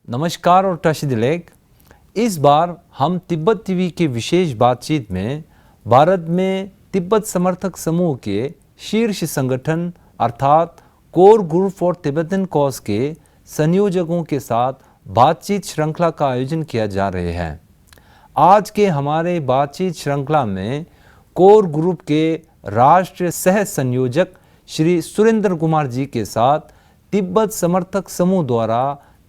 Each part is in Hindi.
नमस्कार और टशिदिलेक। इस बार हम तिब्बत टीवी के विशेष बातचीत में भारत में तिब्बत समर्थक समूह के शीर्ष संगठन अर्थात core group for Tibetan cause के संयोजकों के साथ बातचीत श्रृंखला का आयोजन किया जा रहे हैं। आज के हमारे बातचीत श्रृंखला में कोर ग्रुप के राष्ट्रीय सह संयोजक श्री सुरेंद्र कुमार जी के साथ तिब्बत समर्थक समूह द्वारा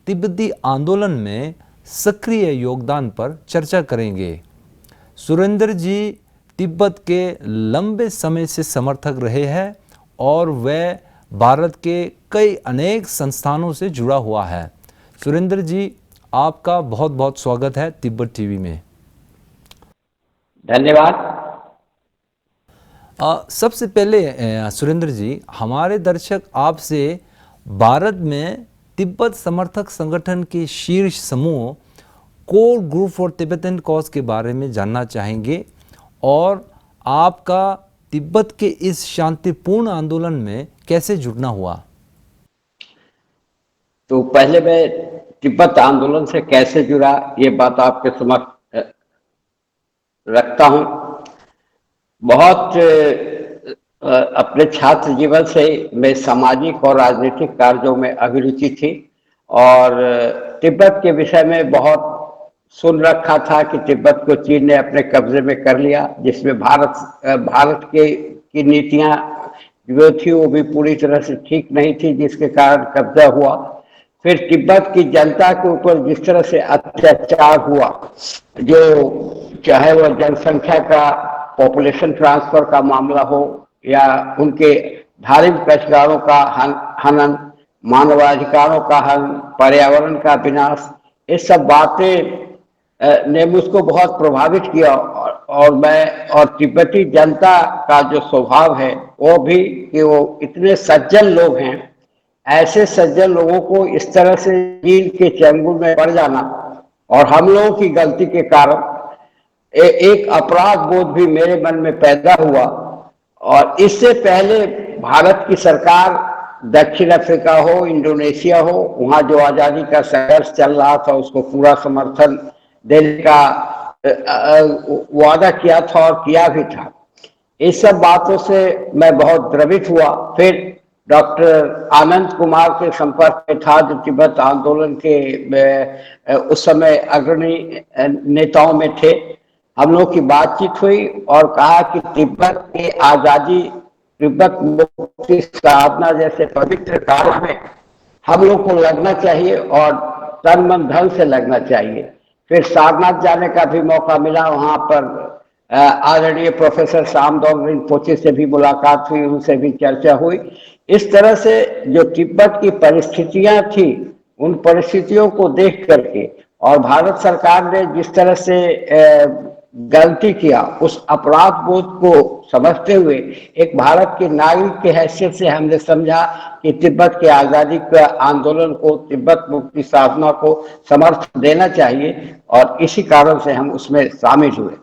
तिब्बती आंदोलन में सक्रिय योगदान पर चर्चा करेंगे। सुरेंद्र जी तिब्बत के लंबे समय से समर्थक रहे हैं और वह भारत के कई अनेक संस्थानों से जुड़ा हुआ है। सुरेंद्र जी, आपका बहुत बहुत स्वागत है तिब्बत टीवी में। धन्यवाद। सबसे पहले सुरेंद्र जी, हमारे दर्शक आपसे भारत में तिब्बत समर्थक संगठन के शीर्ष समूह core group for Tibetan cause के बारे में जानना चाहेंगे और आपका तिब्बत के इस शांतिपूर्ण आंदोलन में कैसे जुड़ना हुआ। तो पहले मैं तिब्बत आंदोलन से कैसे जुड़ा ये बात आपके समक्ष रखता हूं। बहुत अपने छात्र जीवन से मैं सामाजिक और राजनीतिक कार्यों में अभिरुचि थी और तिब्बत के विषय में बहुत सुन रखा था कि तिब्बत को चीन ने अपने कब्जे में कर लिया, जिसमें भारत की नीतियां जो थी वो भी पूरी तरह से ठीक नहीं थी, जिसके कारण कब्जा हुआ। फिर तिब्बत की जनता के ऊपर जिस तरह से अत्याचार हुआ, जो चाहे वह जनसंख्या का पॉपुलेशन ट्रांसफर का मामला हो या उनके धार्मिक अधिकारों का हनन, मानवाधिकारों का हनन, पर्यावरण का विनाश, ये सब बातें ने मुझको बहुत प्रभावित किया। और तिब्बती जनता का जो स्वभाव है वो भी कि वो इतने सज्जन लोग हैं, ऐसे सज्जन लोगों को इस तरह से चीन के चंगुल में पड़ जाना और हम लोगों की गलती के कारण एक अपराध बोध भी मेरे मन में पैदा हुआ। और इससे पहले भारत की सरकार दक्षिण अफ्रीका हो, इंडोनेशिया हो, वहां जो आजादी का संघर्ष चल रहा था उसको पूरा समर्थन देने का वादा किया था और किया भी था। इस सब बातों से मैं बहुत द्रवित हुआ। फिर डॉक्टर आनंद कुमार के संपर्क में था, जो तिब्बत आंदोलन के उस समय अग्रणी नेताओं में थे। हम लोग की बातचीत हुई और कहा कि तिब्बत की आजादी, तिब्बत मुक्ति साधना जैसे पवित्र कार्य में हम लोग को लगना चाहिए और तन मन धन से लगना चाहिए। फिर सारनाथ जाने का भी मौका मिला। वहां पर आदरणीय प्रोफेसर सामदोंग रिनपोचे से भी मुलाकात हुई, उनसे भी चर्चा हुई। इस तरह से जो तिब्बत की परिस्थितियां थी, उन परिस्थितियों को देख करके और भारत सरकार ने जिस तरह से गलती किया, उस अपराध बोध को समझते हुए एक भारत के नागरिक के हैसियत से हमने समझा कि तिब्बत के आजादी के आंदोलन को, तिब्बत मुक्ति साधना को समर्थन देना चाहिए और इसी कारण से हम उसमें शामिल हुए।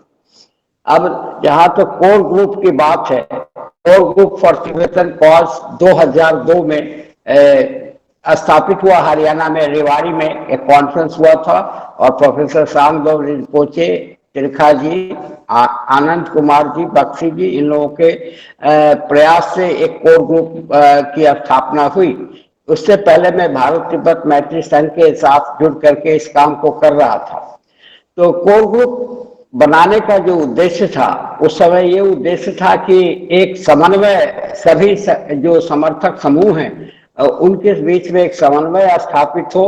अब जहां तो कोर ग्रुप की बात है, core group for Tibetan cause 2002 में स्थापित हुआ। हरियाणा में रेवाड़ी में एक कॉन्फ्रेंस हुआ था और प्रोफेसर सामदोंग रिनपोचे, त्रिखा जी, आनंद कुमार जी, बख्शी जी, इन लोगों के प्रयास से एक कोर ग्रुप की स्थापना हुई। उससे पहले मैं भारत तिब्बत मैत्री संघ के साथ जुड़ करके इस काम को कर रहा था। तो कोर ग्रुप बनाने का जो उद्देश्य था, उस समय ये उद्देश्य था कि एक समन्वय, सभी जो समर्थक समूह हैं उनके बीच में एक समन्वय स्थापित हो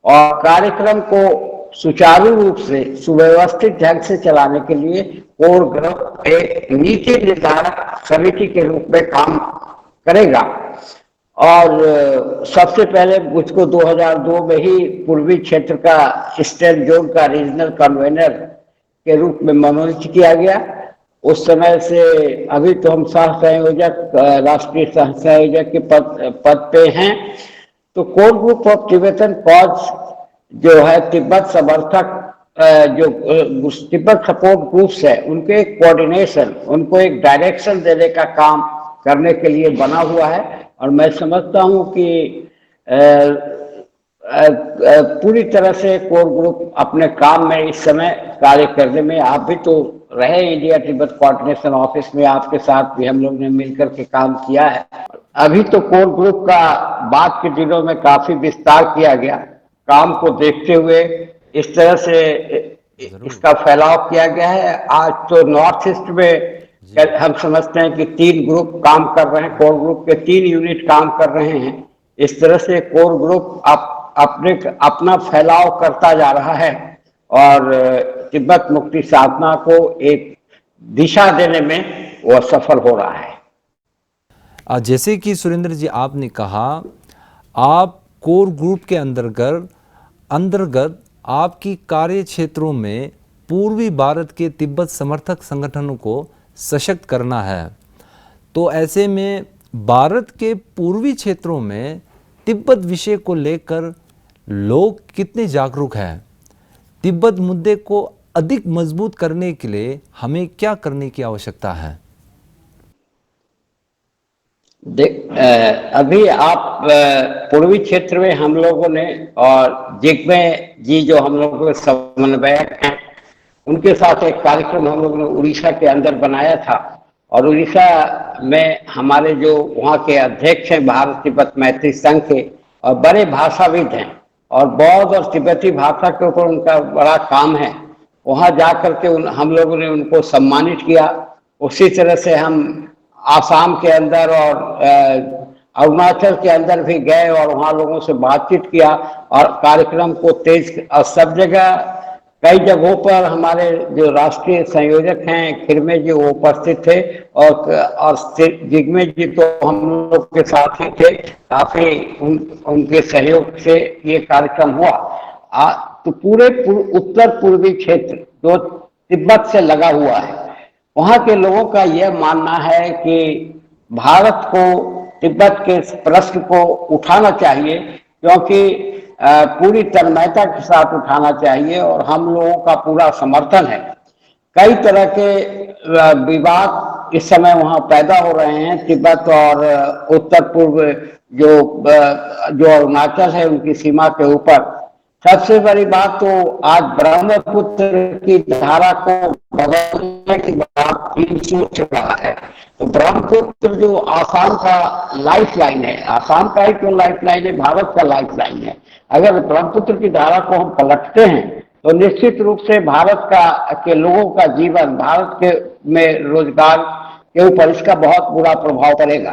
और कार्यक्रम को सुचारू रूप से, सुव्यवस्थित ढंग से चलाने के लिए कोर ग्रुप एक नीति निर्धारक समिति के रूप में काम करेगा। और सबसे पहले मुझको 2002 में ही पूर्वी क्षेत्र का ईस्टर्न जोन का रीजनल कन्वेनर के रूप में मनोनीत किया गया। उस समय से अभी तो हम सह संयोजक, राष्ट्रीय सह संयोजक के पद पे हैं। तो core group of Tibetan cause जो है तिब्बत समर्थक, जो तिब्बत सपोर्ट ग्रुप्स है, उनके कोऑर्डिनेशन, उनको एक डायरेक्शन देने का काम करने के लिए बना हुआ है। और मैं समझता हूं कि पूरी तरह से कोर ग्रुप अपने काम में इस समय कार्य करने में, आप भी तो रहे इंडिया तिब्बत कोऑर्डिनेशन ऑफिस में, आपके साथ भी हम लोग ने मिलकर के काम किया है। अभी तो कोर ग्रुप का बाद के दिनों में काफी विस्तार किया गया, काम को देखते हुए इस तरह से इसका फैलाव किया गया है। आज तो नॉर्थ ईस्ट में हम समझते हैं कि 3 ग्रुप काम कर रहे हैं, कोर ग्रुप के 3 यूनिट काम कर रहे हैं। इस तरह से कोर ग्रुप अपना फैलाव करता जा रहा है और तिब्बत मुक्ति साधना को एक दिशा देने में वह सफल हो रहा है। जैसे कि सुरेंद्र जी आपने कहा, आप कोर ग्रुप के अंतर्गत आपकी कार्य क्षेत्रों में पूर्वी भारत के तिब्बत समर्थक संगठनों को सशक्त करना है। तो ऐसे में भारत के पूर्वी क्षेत्रों में तिब्बत विषय को लेकर लोग कितने जागरूक हैं? तिब्बत मुद्दे को अधिक मजबूत करने के लिए हमें क्या करने की आवश्यकता है? अभी आप पूर्वी क्षेत्र में हम लोगों ने और जिग्मे जी जो हम लोगों के समन्वयक हैं, उनके साथ एक कार्यक्रम हम लोगों ने उड़ीसा के अंदर बनाया था। और उड़ीसा में हमारे जो वहाँ के अध्यक्ष हैं भारत तिब्बत मैत्री संघ के, और बड़े भाषाविद हैं और बौद्ध और तिब्बती भाषा के ऊपर उनका बड़ा काम है। वहाँ जा करके हम लोगों ने उनको सम्मानित किया। उसी तरह से हम आसाम के अंदर और अरुणाचल के अंदर भी गए और वहाँ लोगों से बातचीत किया और कार्यक्रम को तेज, और सब जगह कई जगहों पर हमारे जो राष्ट्रीय संयोजक हैं खिरमे जी वो उपस्थित थे और जिग्मे जी तो हम लोग के साथ ही थे। काफी उनके सहयोग से ये कार्यक्रम हुआ। तो पूरे उत्तर पूर्वी क्षेत्र जो तिब्बत से लगा हुआ है, वहाँ के लोगों का यह मानना है कि भारत को तिब्बत के प्रश्न को उठाना चाहिए, क्योंकि पूरी तन्मयता के साथ उठाना चाहिए और हम लोगों का पूरा समर्थन है। कई तरह के विवाद इस समय वहाँ पैदा हो रहे हैं। तिब्बत और उत्तर पूर्व जो अरुणाचल है उनकी सीमा के ऊपर सबसे बड़ी बात तो आज ब्रह्मपुत्र की धारा को बदलने की बात सोच रहा है। तो ब्रह्मपुत्र जो आसाम का लाइफ लाइन है, आसाम का ही क्यों लाइफ लाइन है, भारत का लाइफ लाइन है। अगर ब्रह्मपुत्र की धारा को हम पलटते हैं तो निश्चित रूप से भारत के लोगों का जीवन, भारत के में रोजगार के ऊपर इसका बहुत बुरा प्रभाव पड़ेगा।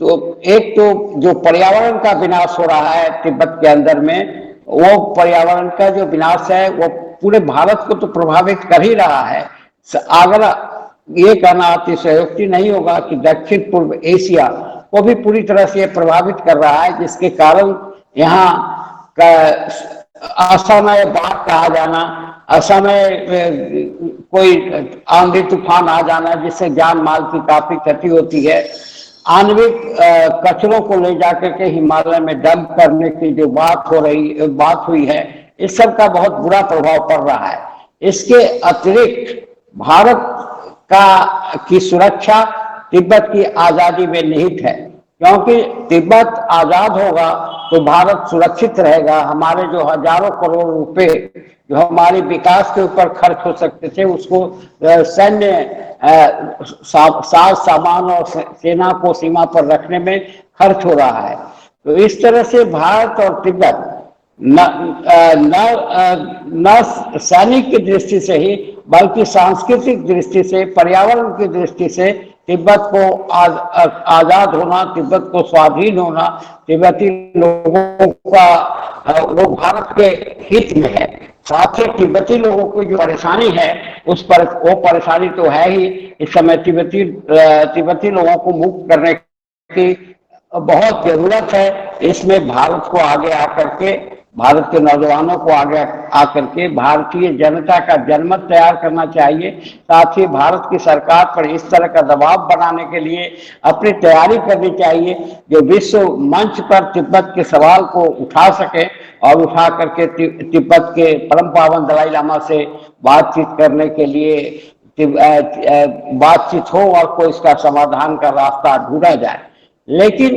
तो एक तो जो पर्यावरण का विनाश हो रहा है तिब्बत के अंदर में, वो पर्यावरण का जो विनाश है वो पूरे भारत को तो प्रभावित कर ही रहा है। अगर ये कहना अतिशयोक्ति नहीं होगा कि दक्षिण पूर्व एशिया को भी पूरी तरह से प्रभावित कर रहा है, जिसके कारण यहाँ का असमय बाढ़ का आ जाना, असमय कोई आंधी तूफान आ जाना जिससे जान माल की काफी क्षति होती है। आणविक कचरों को ले जाकर के हिमालय में डंप करने की जो बात हुई है, इस सब का बहुत बुरा प्रभाव पड़ रहा है। इसके अतिरिक्त भारत की सुरक्षा तिब्बत की आजादी में निहित है, क्योंकि तिब्बत आजाद होगा तो भारत सुरक्षित रहेगा। हमारे जो हजारों करोड़ रुपए जो हमारे विकास के ऊपर खर्च हो सकते थे, उसको सैन्य साज सामान और सेना को सीमा पर रखने में खर्च हो रहा है। तो इस तरह से भारत और तिब्बत न सैनिक की दृष्टि से ही बल्कि सांस्कृतिक दृष्टि से, पर्यावरण की दृष्टि से तिब्बत को आजाद होना, तिब्बत को स्वाधीन होना, तिब्बती लोगों का वो भारत के हित में है। साथ ही तिब्बती लोगों की जो परेशानी है उस पर वो परेशानी तो है ही। इस समय तिब्बती लोगों को मुक्त करने की बहुत जरूरत है। इसमें भारत को आगे आकर के, भारत के नौजवानों को आगे आकर के भारतीय जनता का जनमत तैयार करना चाहिए। साथ ही भारत की सरकार पर इस तरह का दबाव बनाने के लिए अपनी तैयारी करनी चाहिए जो विश्व मंच पर तिब्बत के सवाल को उठा सके और उठा करके तिब्बत के परम पावन दलाई लामा से बातचीत करने के लिए बातचीत हो और कोई इसका समाधान का रास्ता ढूंढा जाए। लेकिन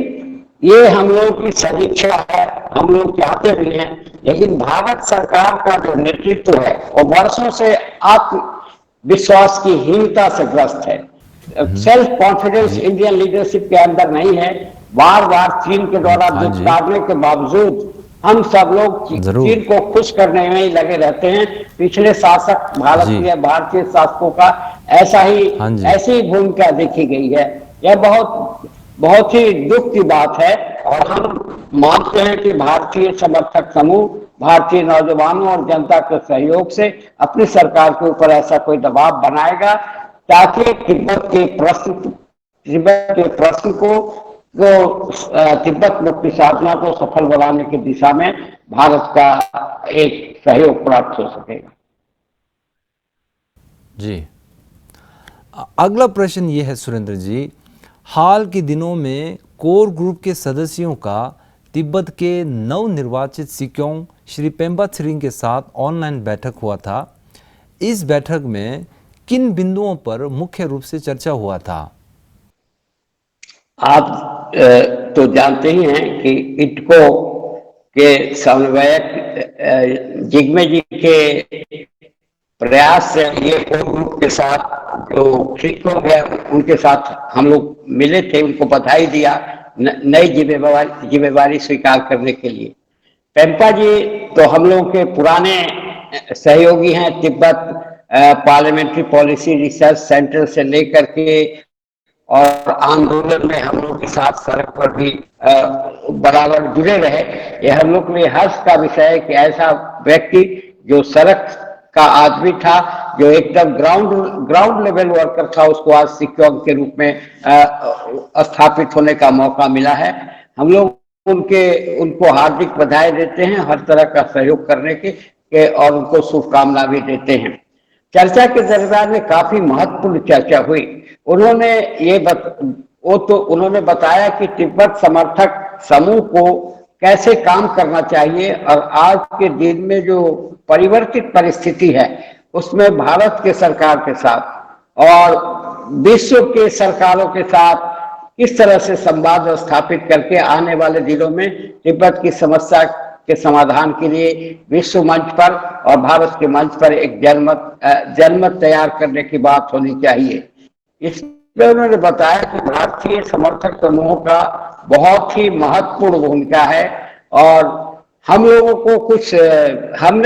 ये हम लोग की सदिच्छा है, हम लोग चाहते भी हैं, लेकिन भारत सरकार का जो नेतृत्व है वो वर्षों से आत्मविश्वास की हीनता से ग्रस्त है। सेल्फ कॉन्फिडेंस जी। इंडियन लीडरशिप के अंदर नहीं है। बार बार चीन के द्वारा हाँ जी, दुत्कारने के बावजूद हम सब लोग ज़रूर। चीन को खुश करने में ही लगे रहते हैं। पिछले शासक जी। भारतीय शासकों का हाँ जी। ऐसी ही भूमिका देखी गई है। यह बहुत बहुत ही दुख की बात है, और हम मानते हैं कि भारतीय समर्थक समूह भारतीय नौजवानों और जनता के सहयोग से अपनी सरकार के ऊपर ऐसा कोई दबाव बनाएगा ताकि तिब्बत के प्रश्न तिब्बत मुक्ति साधना को सफल बनाने की दिशा में भारत का एक सहयोग प्राप्त हो सकेगा। जी। अगला प्रश्न ये है सुरेंद्र जी, हाल के दिनों में कोर ग्रुप के सदस्यों का तिब्बत के नवनिर्वाचित सिक्योंग श्री पेम्बा त्सरिंग के साथ ऑनलाइन बैठक हुआ था। इस बैठक में किन बिंदुओं पर मुख्य रूप से चर्चा हुआ था? आप तो जानते ही हैं कि इटको के समन्वयक जिग्मे जी के प्रयास से ये कोर ग्रुप के साथ जो शिक्षक है उनके साथ हम लोग मिले थे, उनको बधाई दिया नई जिम्मेवारी स्वीकार करने के लिए। पेम्पा जी तो हम लोगों के पुराने सहयोगी हैं। Tibet parliamentary policy research centre से लेकर के और आंदोलन में हम लोग के साथ सड़क पर भी बराबर जुड़े रहे। ये हम लोग के लिए हर्ष का विषय है कि ऐसा व्यक्ति जो सड़क का आदमी था, जो एकदम ग्राउंड लेवल वर्कर था, उसको आज शिक्षक के रूप में स्थापित होने का मौका मिला है। हम लोग उनको हार्दिक बधाई देते हैं हर तरह का सहयोग करने के और उनको शुभकामना भी देते हैं। चर्चा के दरमियान में काफी महत्वपूर्ण चर्चा हुई। उन्होंने बताया कि तिब्बत समर्थक समूह को कैसे काम करना चाहिए, और आज के दिन में जो परिवर्तित परिस्थिति है उसमें भारत के सरकार के साथ और विश्व के सरकारों के साथ किस तरह से संवाद स्थापित करके आने वाले दिनों में तिब्बत की समस्या के समाधान के लिए विश्व मंच पर और भारत के मंच पर एक जनमत तैयार करने की बात होनी चाहिए। इसमें उन्होंने बताया कि भारतीय समर्थक समूहों का बहुत ही महत्वपूर्ण भूमिका है, और हमने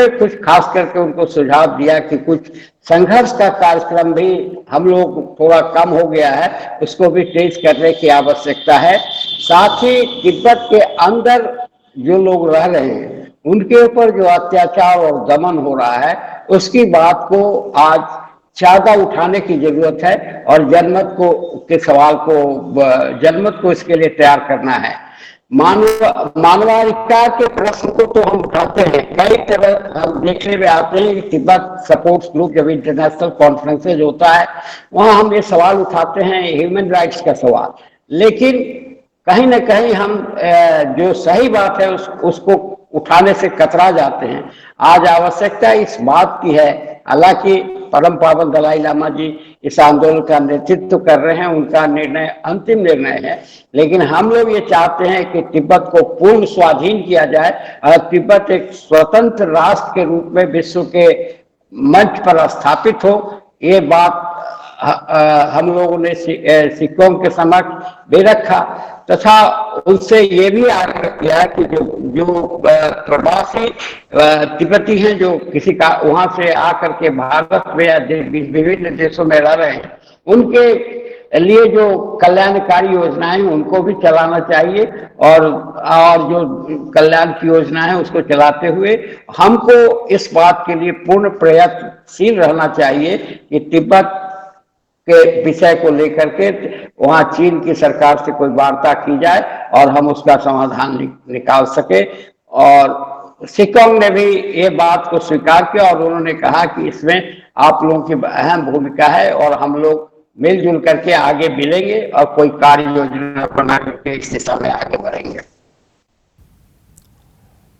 कुछ खास करके उनको सुझाव दिया कि कुछ संघर्ष का कार्यक्रम भी हम लोग थोड़ा कम हो गया है, उसको भी तेज करने की आवश्यकता है। साथ ही तिब्बत के अंदर जो लोग रह रहे हैं उनके ऊपर जो अत्याचार और दमन हो रहा है उसकी बात को आज ज्यादा उठाने की जरूरत है, और जनमत को इसके लिए तैयार करना है। मानवाधिकार के प्रश्न को तो हम उठाते हैं, कई तरह हम देखने में आते हैं कि तिब्बत सपोर्ट्स ग्रुप जब इंटरनेशनल कॉन्फ्रेंसेज होता है वहां हम ये सवाल उठाते हैं, ह्यूमन राइट्स का सवाल, लेकिन कहीं ना कहीं हम जो सही बात है उसको उठाने से कतरा जाते हैं। आज आवश्यकता इस बात की है, हालांकि परम पावन दलाई लामा जी इस आंदोलन का नेतृत्व कर रहे हैं, उनका निर्णय अंतिम निर्णय है, लेकिन हम लोग ये चाहते हैं कि तिब्बत को पूर्ण स्वाधीन किया जाए और तिब्बत एक स्वतंत्र राष्ट्र के रूप में विश्व के मंच पर स्थापित हो। ये बात हम लोगों ने सिखों के समक्ष भी रखा, तथा उनसे ये भी आग्रह किया कि जो प्रवासी तिब्बती हैं, जो किसी का वहां से आकर के भारत में या विभिन्न देशों में रह रहे हैं, उनके लिए जो कल्याणकारी योजनाएं उनको भी चलाना चाहिए, और जो कल्याण की योजना है उसको चलाते हुए हमको इस बात के लिए पूर्ण प्रयत्नशील रहना चाहिए कि तिब्बत के विषय को लेकर के वहां चीन की सरकार से कोई वार्ता की जाए और हम उसका समाधान निकाल सके। और सिक्कोंग ने भी ये बात को स्वीकार किया और उन्होंने कहा कि इसमें आप लोगों की अहम भूमिका है और हम लोग मिलजुल करके आगे मिलेंगे और कोई कार्य योजना बना करके इस दिशा में आगे बढ़ेंगे।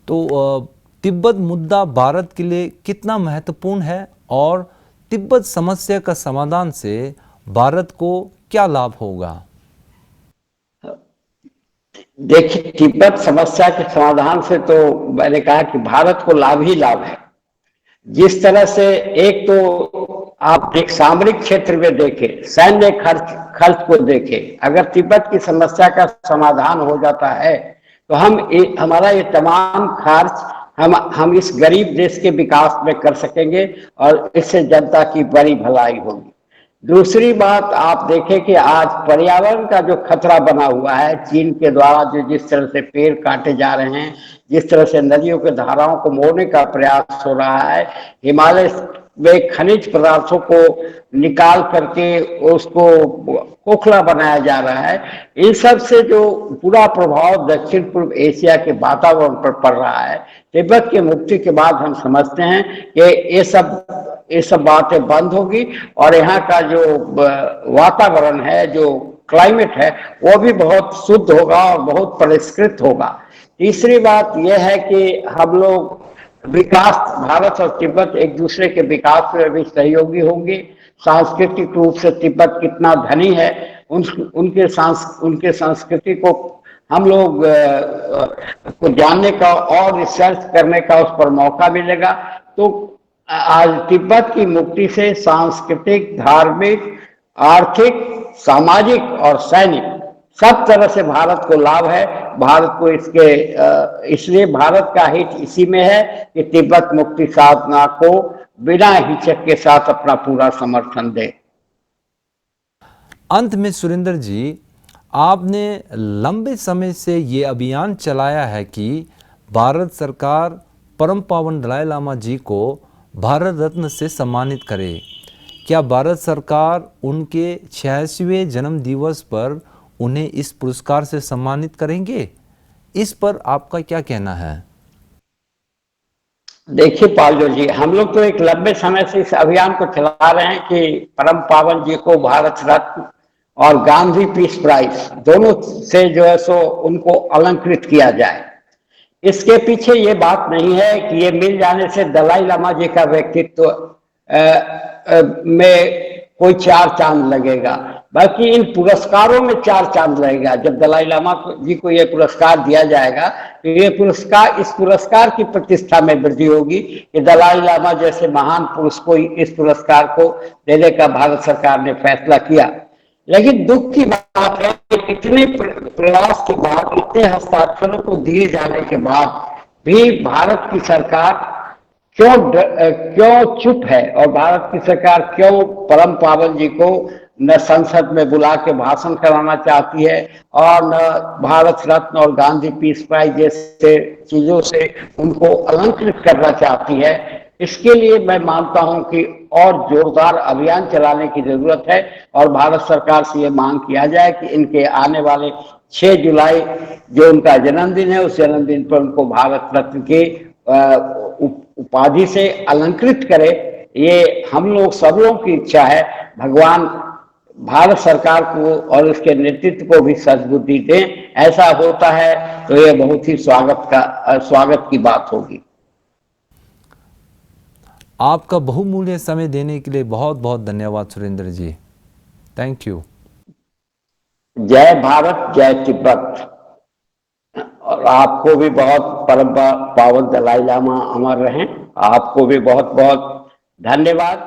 तो तिब्बत मुद्दा भारत के लिए कितना महत्वपूर्ण है और तिब्बत समस्या का समाधान से भारत को क्या लाभ होगा? देखिए, तिब्बत समस्या के समाधान से तो मैंने कहा कि भारत को लाभ ही लाभ है। जिस तरह से एक तो आप एक सामरिक क्षेत्र में देखें, सैन्य खर्च खर्च को देखें, अगर तिब्बत की समस्या का समाधान हो जाता है तो हमारा ये तमाम खर्च हम इस गरीब देश के विकास में कर सकेंगे और इससे जनता की बड़ी भलाई होगी। दूसरी बात आप देखें कि आज पर्यावरण का जो खतरा बना हुआ है चीन के द्वारा, जो जिस तरह से पेड़ काटे जा रहे हैं, जिस तरह से नदियों के धाराओं को मोड़ने का प्रयास हो रहा है, हिमालय में खनिज पदार्थों को निकाल करके उसको खोखला बनाया जा रहा है, इन सब से जो बुरा प्रभाव दक्षिण पूर्व एशिया के वातावरण पर पड़ रहा है, तिब्बत की मुक्ति के बाद हम समझते हैं कि ये सब बातें बंद होगी और यहाँ का जो वातावरण है, जो क्लाइमेट है, वो भी बहुत शुद्ध होगा और बहुत परिष्कृत होगा। तीसरी बात यह है कि हम लोग विकास, भारत और तिब्बत एक दूसरे के विकास में भी सहयोगी होंगे। सांस्कृतिक रूप से तिब्बत कितना धनी है, उनके संस्कृति को हम लोग को जानने का और रिसर्च करने का उस पर मौका मिलेगा। तो आज तिब्बत की मुक्ति से सांस्कृतिक, धार्मिक, आर्थिक, सामाजिक और सैनिक सब तरह से भारत को लाभ है। भारत को इसलिए भारत का हित इसी में है कि तिब्बत मुक्ति साधना को बिना हिचक के साथ अपना पूरा समर्थन दे। अंत में सुरेंद्र जी, आपने लंबे समय से ये अभियान चलाया है कि भारत सरकार परम पावन दलाई लामा जी को भारत रत्न से सम्मानित करे। क्या भारत सरकार उनके 86वें जन्म दिवस पर उन्हें इस पुरस्कार से सम्मानित करेंगे? इस पर आपका क्या कहना है? देखिए पालजो जी, हम लोग तो एक लंबे समय से इस अभियान को चला रहे हैं कि परम पावन जी को भारत रत्न और गांधी पीस प्राइज दोनों से जो है सो उनको अलंकृत किया जाए। इसके पीछे ये बात नहीं है कि ये मिल जाने से दलाई लामा जी का व्यक्तित्व में कोई चार चांद लगेगा, बल्कि इन पुरस्कारों में चार चांद लगेगा। जब दलाई लामा जी को ये पुरस्कार दिया जाएगा तो ये पुरस्कार, इस पुरस्कार की प्रतिष्ठा में वृद्धि होगी कि दलाई लामा जैसे महान पुरुष को इस पुरस्कार को देने का भारत सरकार ने फैसला किया। लेकिन दुख की बात है कि इतने प्रयास के बाद, इतने हस्ताक्षरों को दिए जाने के बाद भी भारत की सरकार क्यों चुप है और भारत की सरकार क्यों परम पावन जी को न संसद में बुला के भाषण कराना चाहती है और न भारत रत्न और गांधी पीस प्राइज जैसे चीजों से उनको अलंकृत करना चाहती है। इसके लिए मैं मानता हूं कि और जोरदार अभियान चलाने की जरूरत है और भारत सरकार से ये मांग किया जाए कि इनके आने वाले 6 जुलाई जो उनका जन्मदिन है, उस जन्मदिन पर उनको भारत रत्न के उपाधि से अलंकृत करे। ये हम लोग सब लोगों की इच्छा है। भगवान भारत सरकार को और उसके नेतृत्व को भी सद्बुद्धि दें। ऐसा होता है तो ये बहुत ही स्वागत की बात होगी। आपका बहुमूल्य समय देने के लिए बहुत बहुत धन्यवाद सुरेंद्र जी। Thank you. जय भारत, जय तिब्बत। और आपको भी बहुत परम पावन दलाई लामा अमर रहें। आपको भी बहुत बहुत धन्यवाद।